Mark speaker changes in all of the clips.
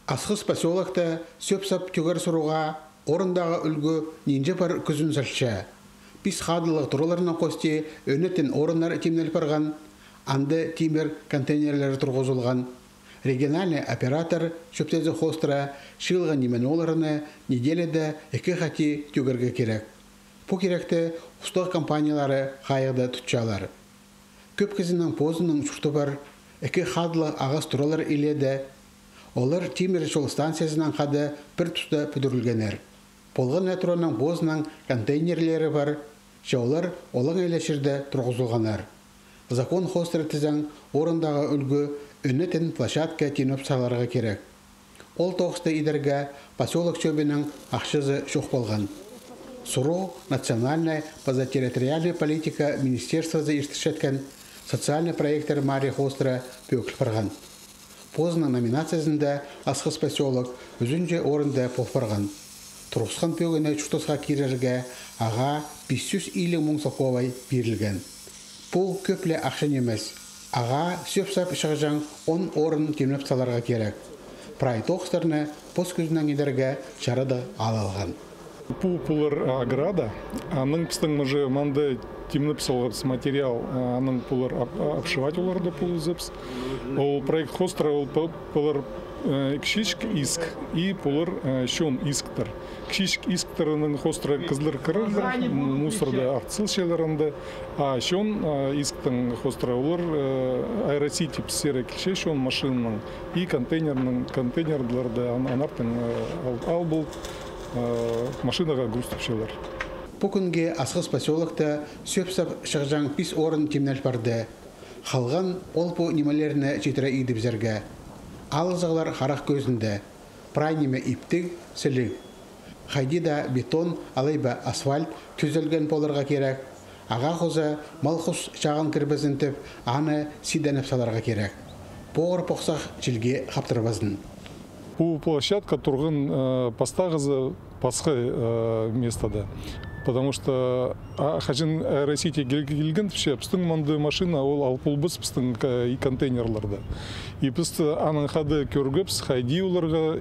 Speaker 1: Асхыс поселокта сөп-сап төгер сұруға орындағы үлгі нинже бар күзін сәлші. Пис қадылық тұрыларына қосте өнеттен орынлар темнел барған, анды тимер контейнерлері тұрғызылған. Региональный оператор шөптезі хостыра шылған немен оларыны неделеде 2 қати төгерге керек. Бұл керекті ұстық компаниялары қайықты тұтчалар. Көп кезінің позының шұрты бар, 2 қадылық ағас тұралар иледі. Олар Тимир жол станциясынан қады бір тұста пүдірілгенер. Полған метроның бозының контейнерлері бар, жаулар олың елешірді тұрғызылғанар. Закон хостыры тізің орындағы үлгі үннетін площадка теніп саларға керек. Ол тоғысты идерге поселок шөбінің ақшызы шоқ болған. Суру национальная позатерриториальная политика министерства за иштішеткен социальный проекттер Мария Хостыра пөкіл барған. Позының номинациясында Асхыс поселок өзінже орында полпарған. Тұрғысқан пөгіне чүктосқа керерге аға 500 илі мұңсақовай берілген. Бұл көпле ақшын емес. Аға сөп-сап шығыжан 10 орын темнеп саларға керек. Прай тоқыстарыны поз көзінен едерге жарады алалған.
Speaker 2: Пулар аграда, аның пістің мұжы манды темнеп салғырс материал, аның пулар обшивать оларды пулы зіпс. Ол проект хостра ол пулар кшишк иск и пулар шон исктар. Кшишк исктарының хостра кызлыр кырылды, мусорда артсыл шелерінде, а шон исктың хостра олар аэросити псері келше шон машинның и контейнерларды анартың албыл машинаға груз түпшелер.
Speaker 1: Бүгінге Асхыс поселокта сөп-сап шығжан 5 орын темнел барды. Қалған ол бұл немелеріне жетірі идіп зерге. Алызығылар харақ көзінде. Прайнеме иптік, сілік. Хайдида бетон, алайба асфальт түзілген болырға керек. Аға қозы малқұс шағын кірбізінтіп, аны сиденіп саларға керек. Боғыр поқсақ жилге қаптырбаздың.
Speaker 2: Бұл площадка тұрғын пастағызы пасқы местада. Потому что хажин аэросити келген түпше, пістің манды машина ол алпылбыз пістің контейнерларда. И пісті аның қады көргіпс, хайди оларға,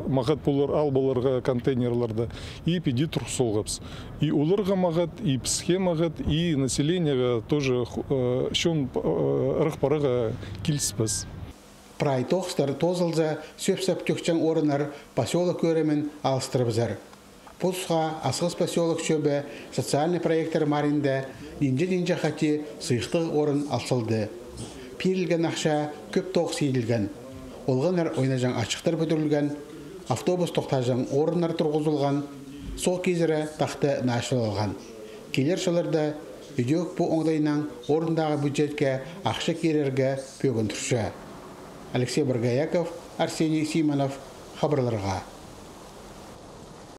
Speaker 2: мағат бұлар албаларға контейнерларда, и педи тұрсылғыпс. И оларға мағат, и піске мағат, и населенияға тоже шон рықпараға келіспіз.
Speaker 1: Прай тоқыстар тозылза сөп-сап төкчен орынар поселок көремен алыстырыбызар. Пұлсқа Асхыс поселок шөбі социальный проекттер маринде динже қати сыйықтық орын алсылды. Пирілген ақша көп тоқсы еділген. Олғанар ойнажан ашықтар бүдірілген, автобус тоқтажан орындар тұрғызылған, сол кезірі тақты нашылылған. Келер жылырда үйдек бұл оңдайынан орындағы бюджетке ақша керерге пөгін тұршы. Алексей Баргаяков, Арсений Симонов, хабарларға.